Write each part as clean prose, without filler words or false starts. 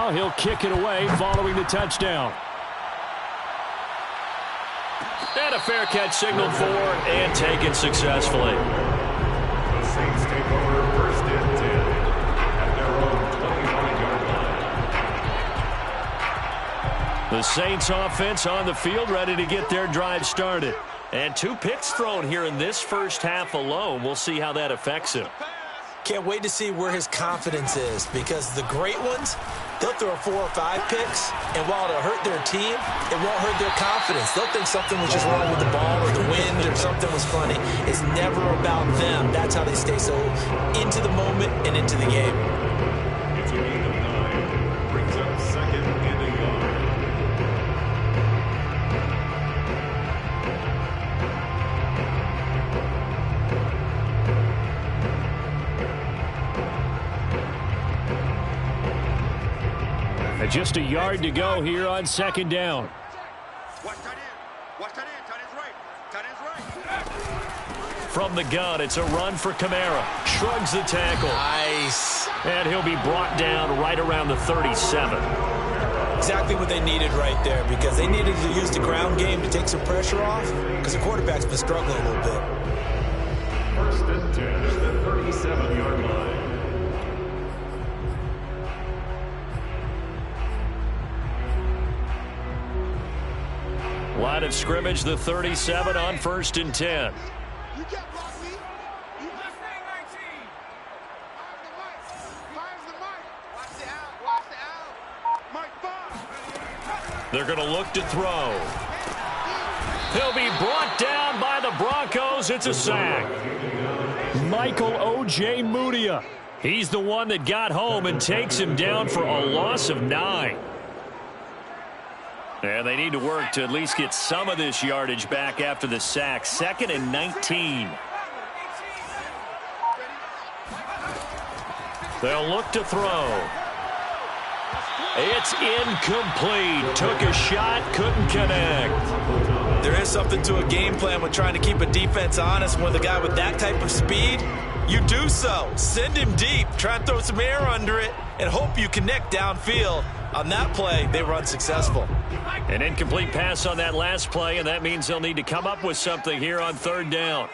now he'll kick it away following the touchdown. And a fair catch signaled for and taken successfully. The Saints take over first and 10 at their own 21-yard line. The Saints offense on the field, ready to get their drive started. And 2 picks thrown here in this first half alone. We'll see how that affects him. Can't wait to see where his confidence is, because the great ones, they'll throw 4 or 5 picks, and while it'll hurt their team, it won't hurt their confidence. They'll think something was just wrong with the ball or the wind or something was funny. It's never about them. That's how they stay so into the moment and into the game. It's a gain of 9. Brings up second and a yard. Just a yard to go here on second down. Watch tight end. Watch tight end. Tight end's right. Tight end's right. From the gun, it's a run for Kamara. Shrugs the tackle. Nice. And he'll be brought down right around the 37. Exactly what they needed right there, because they needed to use the ground game to take some pressure off, because the quarterback's been struggling a little bit. First and 10 at the 37-yard line. Line of scrimmage, the 37 on first and 10. You can't block me. You can't. Fire's the mic. Watch the out. Watch the out. Mike, fire. They're going to look to throw. He'll be brought down by the Broncos. It's a sack. Michael Ojemudia. He's the one that got home and takes him down for a loss of 9. And they need to work to at least get some of this yardage back after the sack. 2nd and 19. They'll look to throw. It's incomplete. Took a shot, couldn't connect. There is something to a game plan with trying to keep a defense honest. With a guy with that type of speed, you do so. Send him deep. Try and throw some air under it and hope you connect downfield. On that play, they were unsuccessful. An incomplete pass on that last play, and that means they'll need to come up with something here on third down.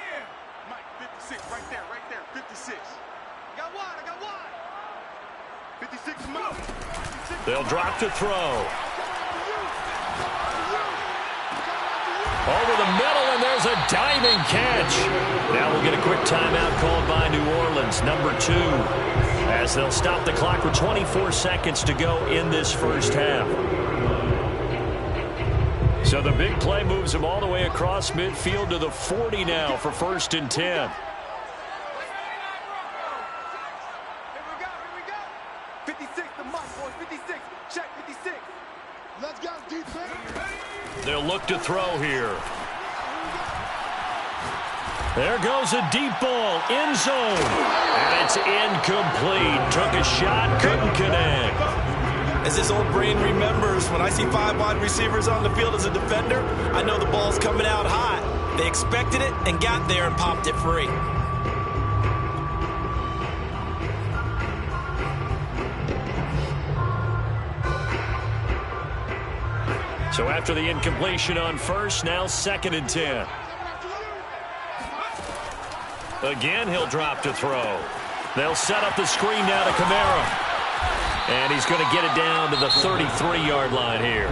Mike, 56, right there, 56. I got one. 56 more. They'll drop to throw. Over the middle, and there's a diving catch. Now we'll get a quick timeout called by New Orleans, number 2, as they'll stop the clock with 24 seconds to go in this first half. So the big play moves them all the way across midfield to the 40 now for first and 10. Here we go. 56, the mark, boys. 56. Check 56. Let's go, defense. They'll look to throw here. There goes a deep ball, end zone. And it's incomplete. Took a shot, couldn't connect. As this old brain remembers, when I see 5 wide receivers on the field as a defender, I know the ball's coming out hot. They expected it and got there and popped it free. So after the incompletion on first, now 2nd and 10. Again, he'll drop to throw. They'll set up the screen down to Kamara. And he's going to get it down to the 33-yard line here.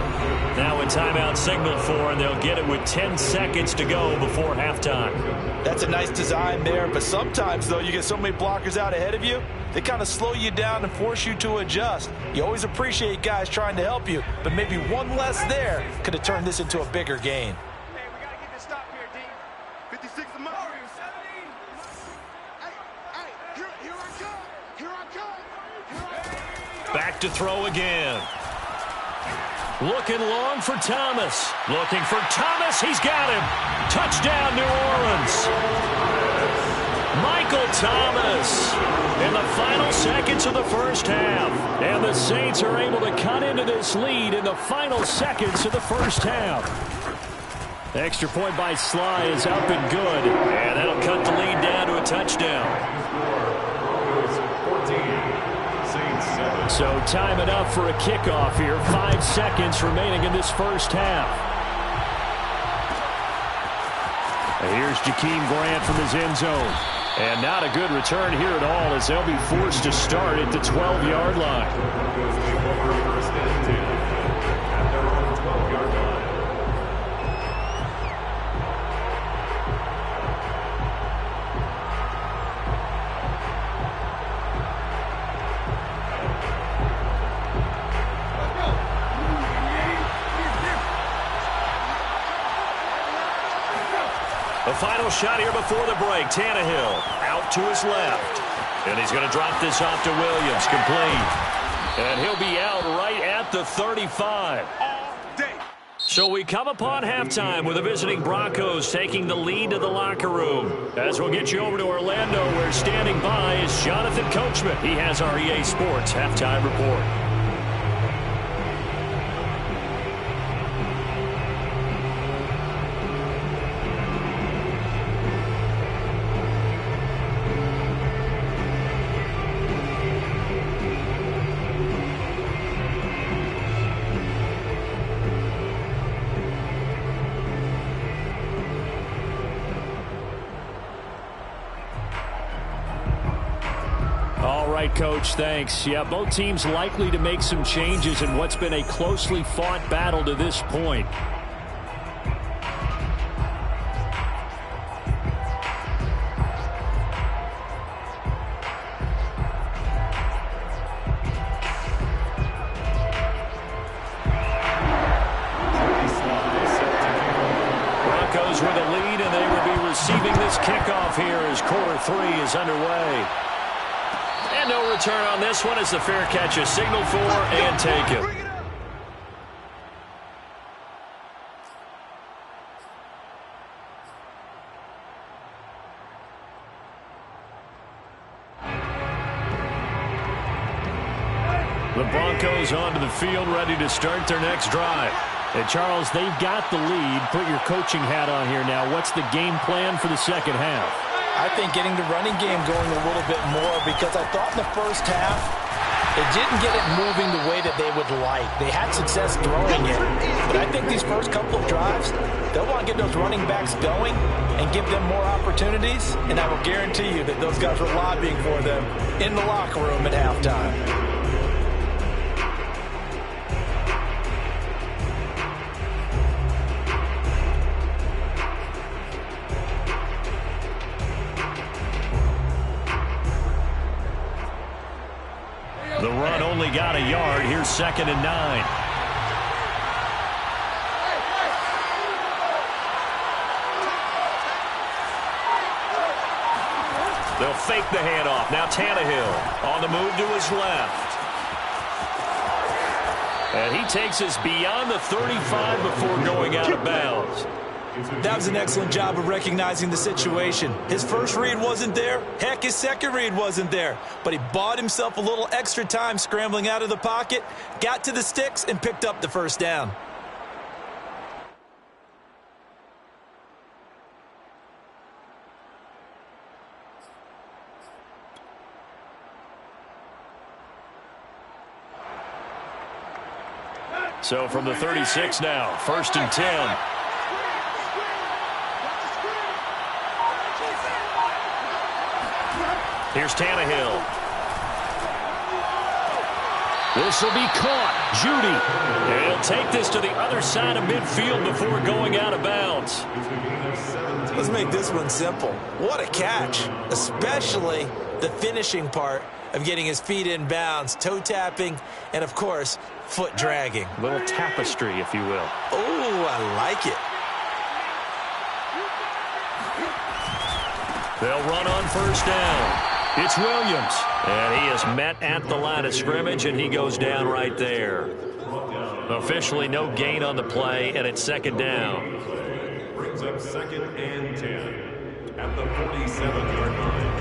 Now a timeout signaled for, and they'll get it with 10 seconds to go before halftime. That's a nice design there, but sometimes, though, you get so many blockers out ahead of you, they kind of slow you down and force you to adjust. You always appreciate guys trying to help you, but maybe one less there could have turned this into a bigger gain. Hey, we got to get this stop here, D. 56 the mark. Hey, here I come. Back to throw again. Looking long for Thomas. Looking for Thomas. He's got him. Touchdown, New Orleans. Michael Thomas in the final seconds of the first half. And the Saints are able to cut into this lead in the final seconds of the first half. Extra point by Sly is up and good. And that'll cut the lead down to a touchdown. So time it up for a kickoff here. 5 seconds remaining in this first half. And here's Jakeem Grant from his end zone. And not a good return here at all as they'll be forced to start at the 12-yard line. First and 10 at their own 12-yard line. The final shot here before the break. Tannehill out to his left. And he's going to drop this off to Williams. Complete. And he'll be out right at the 35. So we come upon halftime with the visiting Broncos taking the lead to the locker room. As we'll get you over to Orlando, where standing by is Jonathan Coachman. He has our EA Sports halftime report. Coach, thanks. Yeah, both teams likely to make some changes in what's been a closely fought battle to this point. Broncos with a lead, and they will be receiving this kickoff here as quarter 3 is underway. And no return on this one as the fair catch is signaled for and taken. The Broncos onto the field ready to start their next drive. And Charles, they've got the lead. Put your coaching hat on here now. What's the game plan for the second half? I think getting the running game going a little bit more, because I thought in the first half they didn't get it moving the way that they would like. They had success throwing it, but I think these first couple of drives, they'll want to get those running backs going and give them more opportunities, and I will guarantee you that those guys were lobbying for them in the locker room at halftime. The run only got a yard. Here's 2nd and 9. They'll fake the handoff. Now Tannehill on the move to his left. And he takes us beyond the 35 before going out of bounds. That was an excellent job of recognizing the situation. His first read wasn't there. Heck, his second read wasn't there. But he bought himself a little extra time scrambling out of the pocket, got to the sticks, and picked up the first down. So from the 36 now, 1st and 10. Here's Tannehill. This will be caught. Judy. And he'll take this to the other side of midfield before going out of bounds. Let's make this one simple. What a catch, especially the finishing part of getting his feet in bounds, toe tapping, and, of course, foot dragging. A little tapestry, if you will. Oh, I like it. They'll run on 1st down. It's Williams. And he is met at the line of scrimmage, and he goes down right there. Officially no gain on the play, and it's 2nd down. Brings up 2nd and 10 at the 47-yard line.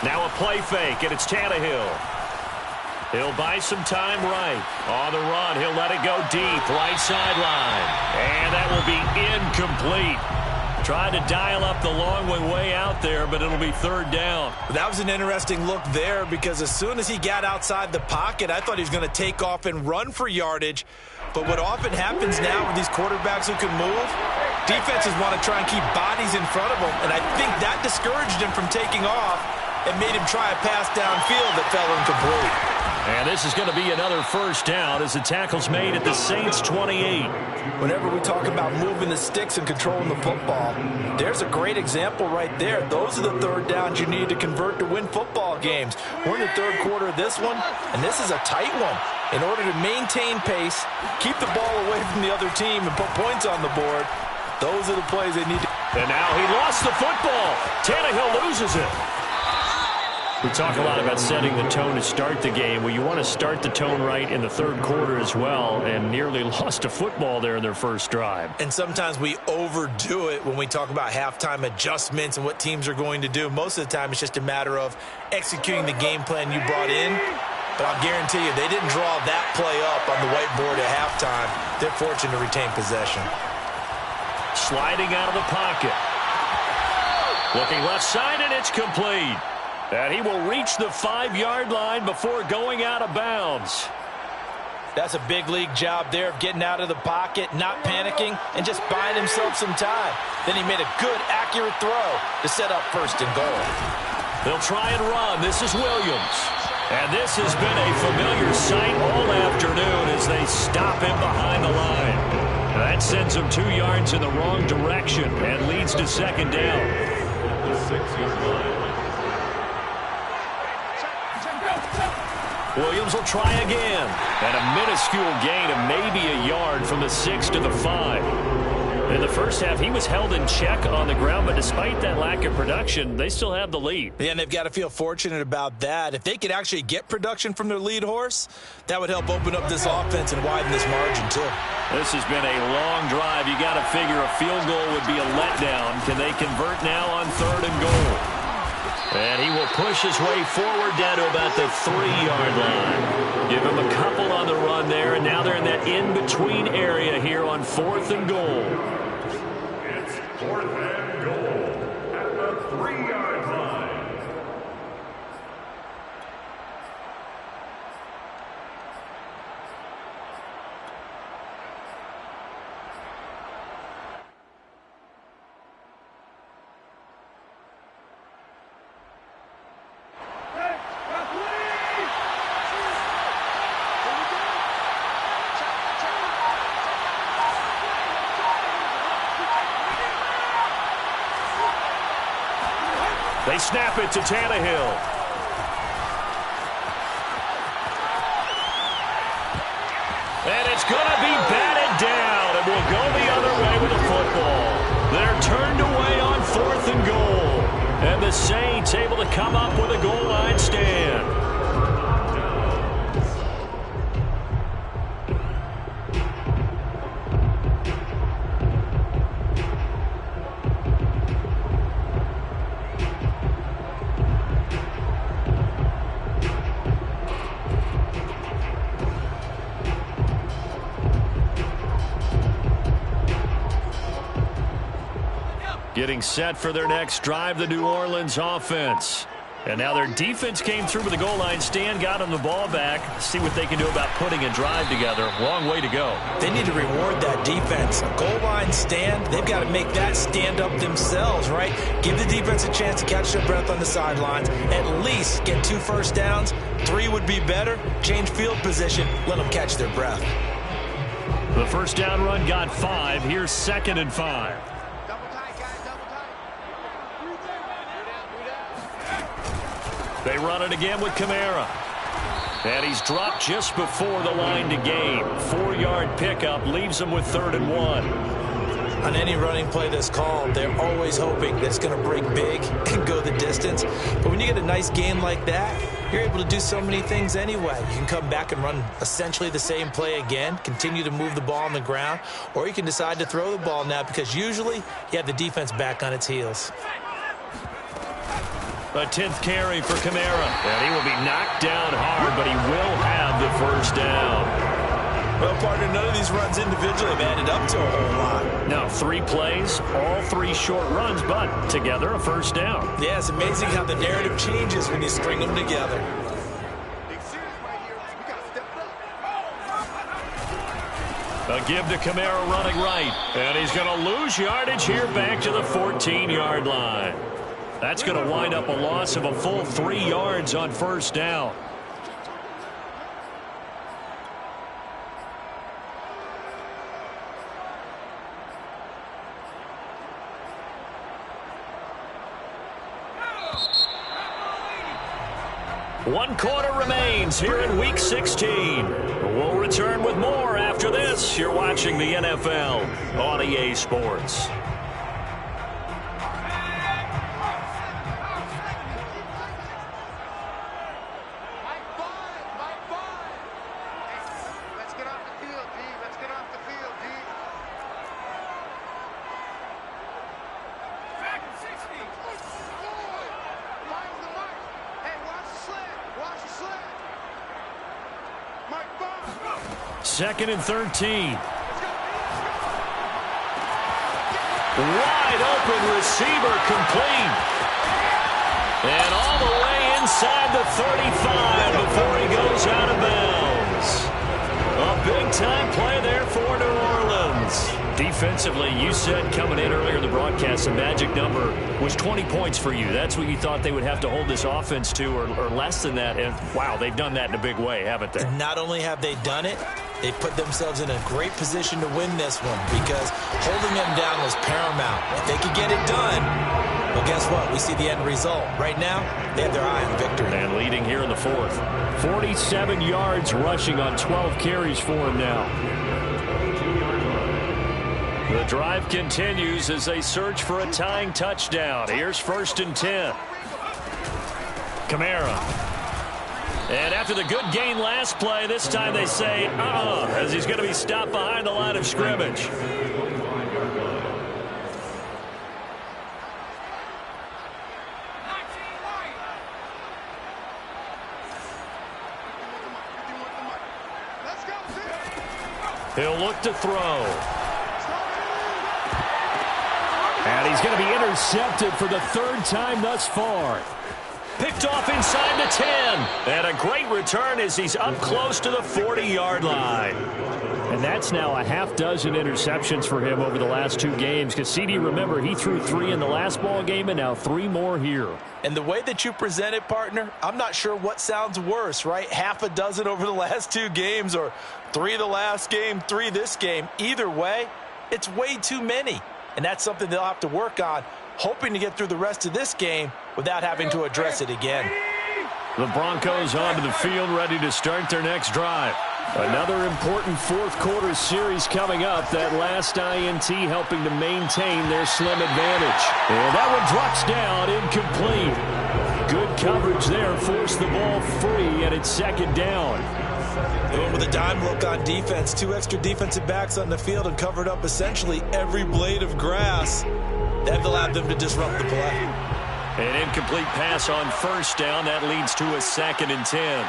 Now a play fake, and it's Tannehill. He'll buy some time right. On the run, he'll let it go deep, right sideline. And that will be incomplete. Trying to dial up the long one way out there, but it'll be third down. That was an interesting look there because as soon as he got outside the pocket, I thought he was going to take off and run for yardage. But what often happens now with these quarterbacks who can move, defenses want to try and keep bodies in front of them, and I think that discouraged him from taking off and made him try a pass downfield that fell incomplete. And this is going to be another first down as the tackle's made at the Saints 28. Whenever we talk about moving the sticks and controlling the football, there's a great example right there. Those are the third downs you need to convert to win football games. We're in the third quarter of this one, and this is a tight one. In order to maintain pace, keep the ball away from the other team, and put points on the board, those are the plays they need to. And now he lost the football. Tannehill loses it. We talk a lot about setting the tone to start the game. Well, you want to start the tone right in the third quarter as well, and nearly lost a football there in their first drive. And sometimes we overdo it when we talk about halftime adjustments and what teams are going to do. Most of the time, it's just a matter of executing the game plan you brought in. But I'll guarantee you, they didn't draw that play up on the whiteboard at halftime. They're fortunate to retain possession. Sliding out of the pocket. Looking left side, and it's complete. And he will reach the 5-yard line before going out of bounds. That's a big league job there of getting out of the pocket, not panicking, and just buying himself some time. Then he made a good, accurate throw to set up first and goal. They'll try and run. This is Williams. And this has been a familiar sight all afternoon as they stop him behind the line. That sends him 2 yards in the wrong direction and leads to second down. The 6-yard line. Williams will try again. And a minuscule gain of maybe a yard from the 6 to the 5. In the first half, he was held in check on the ground, but despite that lack of production, they still have the lead. Yeah, and they've got to feel fortunate about that. If they could actually get production from their lead horse, that would help open up this offense and widen this margin, too. This has been a long drive. You got to figure a field goal would be a letdown. Can they convert now on 3rd and goal? And he will push his way forward down to about the 3-yard line. Give him a couple on the run there, and now they're in that in-between area here on 4th and goal. It's 4th and goal at the 3-yard line. They snap it to Tannehill. And it's going to be batted down, and will go the other way with the football. They're turned away on 4th and goal. And the Saints able to come up with a goal line stand. Getting set for their next drive, the New Orleans offense. And now their defense came through with the goal line stand, got them the ball back. See what they can do about putting a drive together. Long way to go. They need to reward that defense. A goal line stand, they've got to make that stand up themselves, right? Give the defense a chance to catch their breath on the sidelines. At least get 2 first downs. 3 would be better. Change field position. Let them catch their breath. The first down run got 5. Here's 2nd and 5. They run it again with Kamara. And he's dropped just before the line to gain. 4-yard pickup leaves him with 3rd and 1. On any running play that's called, they're always hoping that it's going to break big and go the distance. But when you get a nice game like that, you're able to do so many things anyway. You can come back and run essentially the same play again, continue to move the ball on the ground, or you can decide to throw the ball now because usually you have the defense back on its heels. A 10th carry for Kamara. And he will be knocked down hard, but he will have the first down. Well, partner, none of these runs individually have added up to a whole lot. No, 3 plays, all 3 short runs, but together a first down. Yeah, it's amazing how the narrative changes when you string them together. A give to Kamara running right. And he's going to lose yardage here back to the 14-yard line. That's going to wind up a loss of a full 3 yards on first down. One quarter remains here in Week 16. We'll return with more after this. You're watching the NFL on EA Sports. Second and 13. Wide open receiver complete. And all the way inside the 35 before he goes out of bounds. A big-time play there for New Orleans. Defensively, you said coming in earlier in the broadcast, the magic number was 20 points for you. That's what you thought they would have to hold this offense to, or less than that. And, wow, they've done that in a big way, haven't they? Not only have they done it, they put themselves in a great position to win this one because holding them down was paramount. If they could get it done, well, guess what? We see the end result. Right now, they have their eye on victory. And leading here in the fourth. 47 yards rushing on 12 carries for him now. The drive continues as they search for a tying touchdown. Here's 1st and 10. Kamara. And after the good gain last play, this time they say, as he's going to be stopped behind the line of scrimmage. He'll look to throw. And he's going to be intercepted for the 3rd time thus far. Picked off inside the 10. And a great return as he's up close to the 40-yard line. And that's now a half dozen interceptions for him over the last 2 games. Because CD, remember, he threw 3 in the last ball game and now 3 more here. And the way that you present it, partner, I'm not sure what sounds worse, right? Half a dozen over the last 2 games or 3 the last game, 3 this game. Either way, it's way too many. And that's something they'll have to work on, hoping to get through the rest of this game without having to address it again. The Broncos onto the field, ready to start their next drive. Another important 4th quarter series coming up. That last INT helping to maintain their slim advantage. And that one drops down, incomplete. Good coverage there, forced the ball free, and it's 2nd down. They went with a dime look on defense. 2 extra defensive backs on the field and covered up essentially every blade of grass. That allowed them to disrupt the play. An incomplete pass on 1st down. That leads to a 2nd and 10.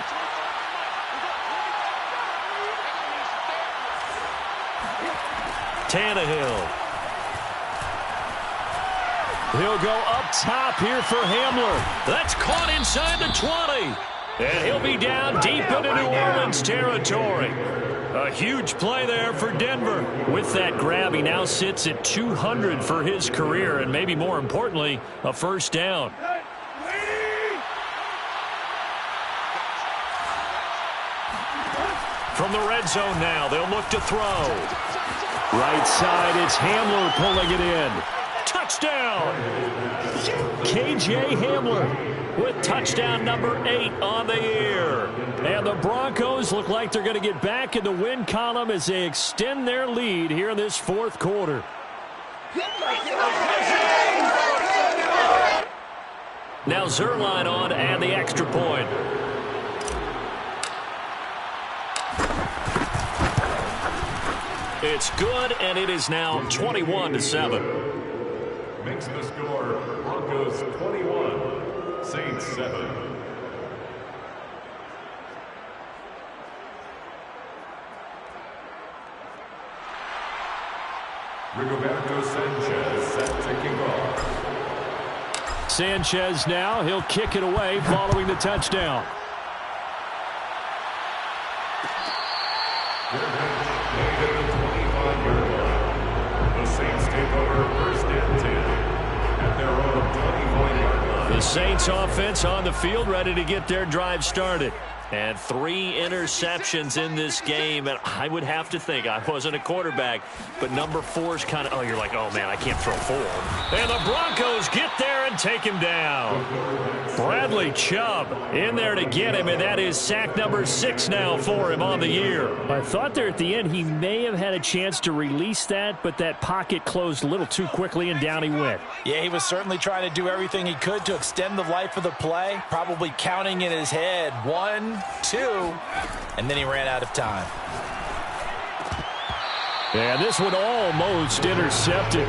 Tannehill. He'll go up top here for Hamler. That's caught inside the 20. And he'll be down deep into New Orleans territory. A huge play there for Denver. With that grab, he now sits at 200 for his career, and maybe more importantly, a 1st down. From the red zone now, they'll look to throw. Right side, it's Hamler pulling it in. Touchdown! KJ Hamler with touchdown number 8 on the year. And the Broncos look like they're going to get back in the win column as they extend their lead here in this 4th quarter. Now Zuerlein on and the extra point. It's good, and it is now 21-7. Makes the score Broncos 21, Saints 7. Rigoberto Sanchez set to kick off. Sanchez now, he'll kick it away following the touchdown. Made at the 25-yard line. The Saints take over first and 10 at their own 24-yard line. The Saints offense on the field, ready to get their drive started. And 3 interceptions in this game. And I would have to think, I wasn't a quarterback, but number 4's kind of, you're like, oh, man, I can't throw 4. And the Broncos get there and take him down. Bradley Chubb in there to get him, and that is sack number 6 now for him on the year. I thought there at the end he may have had a chance to release that, but that pocket closed a little too quickly, and down he went. Yeah, he was certainly trying to do everything he could to extend the life of the play, probably counting in his head 1, 2, and then he ran out of time. And this one almost intercepted.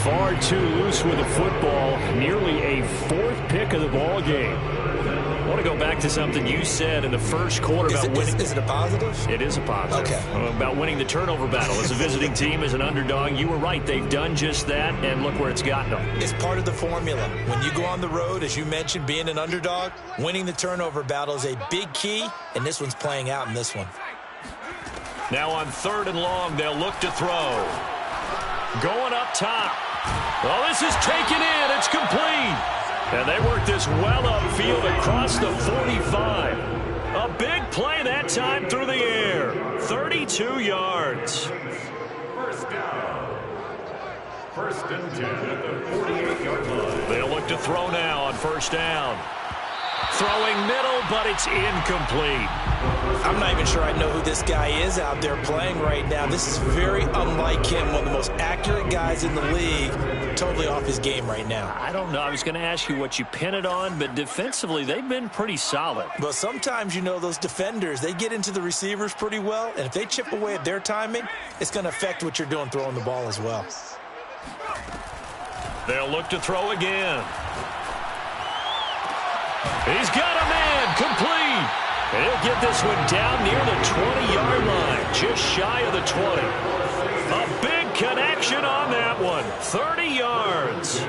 Far too loose with the football. Nearly a 4th pick of the ball game. I want to go back to something you said in the first quarter about winning. Is it a positive? It is a positive. Okay. About winning the turnover battle. As a visiting team, as an underdog, you were right. They've done just that, and look where it's gotten them. It's part of the formula. When you go on the road, as you mentioned, being an underdog, winning the turnover battle is a big key, and this one's playing out in this one. Now on 3rd and long, they'll look to throw. Going up top. Well, this is taken in. It's complete. And they work this well upfield across the 45. A big play that time through the air. 32 yards. First down. First and 10 at the 48-yard line. They'll look to throw now on 1st down. Throwing middle, but it's incomplete. I'm not even sure I know who this guy is out there playing right now. This is very unlike him, one of the most accurate guys in the league. Totally off his game right now. I don't know. I was going to ask you what you pin it on, but defensively, they've been pretty solid. But sometimes, you know, those defenders, they get into the receivers pretty well, and if they chip away at their timing, it's going to affect what you're doing throwing the ball as well. They'll look to throw again. He's got a man, complete. And he'll get this one down near the 20-yard line, just shy of the 20. A big connection on that one, 30 yards.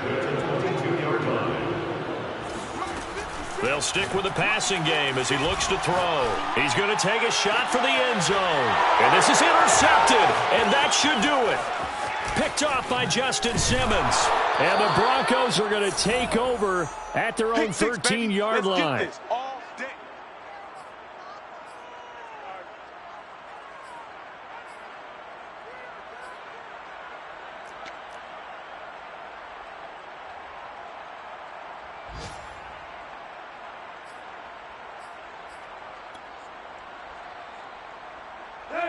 They'll stick with the passing game as he looks to throw. He's going to take a shot for the end zone. And this is intercepted, and that should do it. Picked off by Justin Simmons. And the Broncos are going to take over at their own 13-yard line.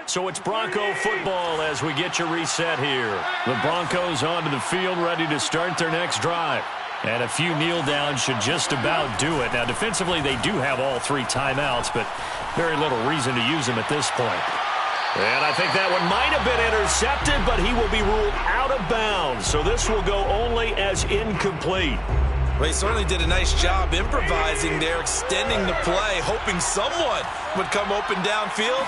So it's Bronco football as we get you reset here. The Broncos onto the field, ready to start their next drive. And a few kneel downs should just about do it. Now, defensively, they do have all 3 timeouts, but very little reason to use them at this point. And I think that one might have been intercepted, but he will be ruled out of bounds. So this will go only as incomplete. Well, he certainly did a nice job improvising there, extending the play, hoping someone would come open downfield,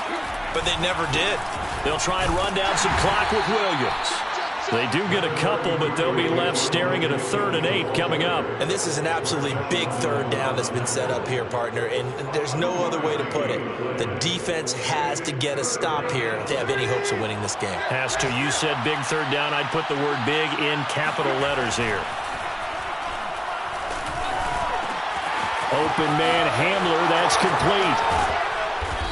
but they never did. They'll try and run down some clock with Williams. They do get a couple, but they'll be left staring at a 3rd and 8 coming up. And this is an absolutely big 3rd down that's been set up here, partner, and there's no other way to put it. The defense has to get a stop here if they have any hopes of winning this game. Has to. You said big 3rd down. I'd put the word big in capital letters here. Open man Hamler, that's complete.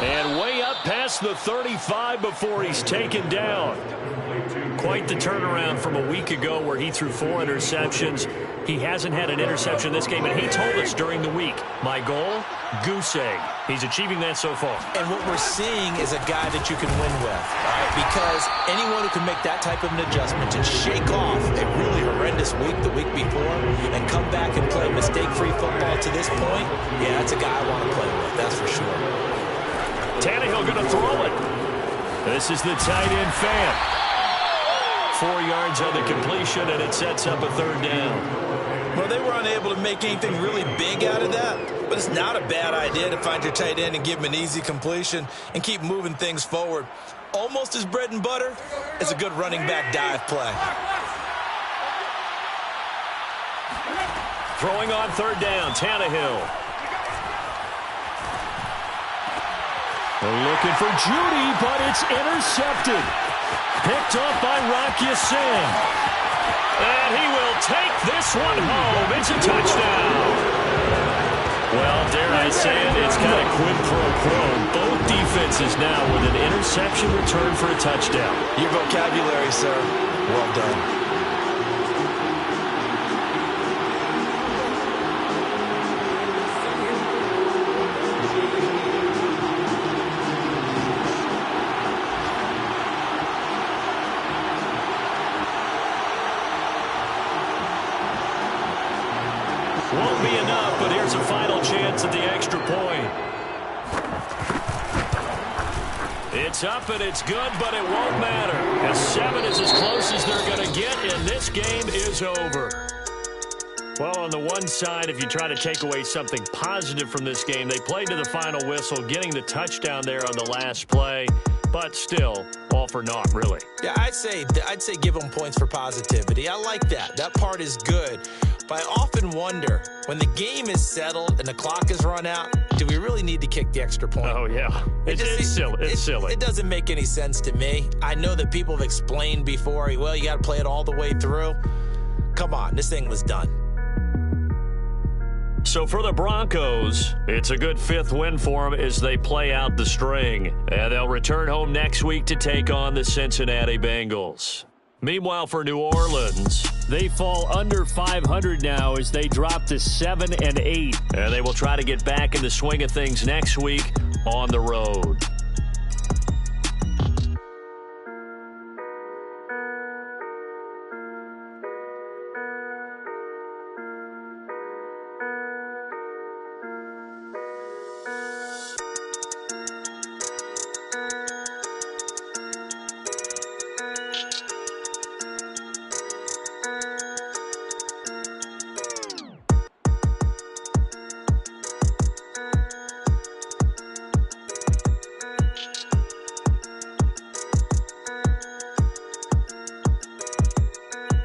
And way up past the 35 before he's taken down. Quite the turnaround from a week ago where he threw 4 interceptions. He hasn't had an interception this game, and he told us during the week, my goal, goose egg. He's achieving that so far. And what we're seeing is a guy that you can win with, all right? Because anyone who can make that type of an adjustment and shake off a really horrendous week the week before and come back and play mistake-free football to this point, yeah, that's a guy I want to play with, that's for sure. Tannehill going to throw it. This is the tight end fan. 4 yards on the completion, and it sets up a 3rd down. Well, they were unable to make anything really big out of that, but it's not a bad idea to find your tight end and give him an easy completion and keep moving things forward. almost his bread and butter is a good running back dive play. Throwing on third down, Tannehill. Looking for Judy, but it's intercepted. Picked up by Rock Ya-Sin. And he will take this one home. It's a touchdown. Well, dare I say it, it's kind of quid pro quo. Both defenses now with an interception return for a touchdown. Your vocabulary, sir. Well done. Won't be enough, but here's a final chance at the extra point. It's up and it's good, but it won't matter. A 7 is as close as they're going to get, and this game is over. Well, on the one side, if you try to take away something positive from this game, they played to the final whistle, getting the touchdown there on the last play, but still, all for naught, really. Yeah, I'd say give them points for positivity. I like that. That part is good. But I often wonder, when the game is settled and the clock is run out, do we really need to kick the extra point? Oh, yeah. It's silly. It's silly. It doesn't make any sense to me. I know that people have explained before, well, you got to play it all the way through. Come on, this thing was done. So for the Broncos, it's a good fifth win for them as they play out the string. And they'll return home next week to take on the Cincinnati Bengals. Meanwhile, for New Orleans, they fall under 500 now as they drop to 7-8. And they will try to get back in the swing of things next week on the road.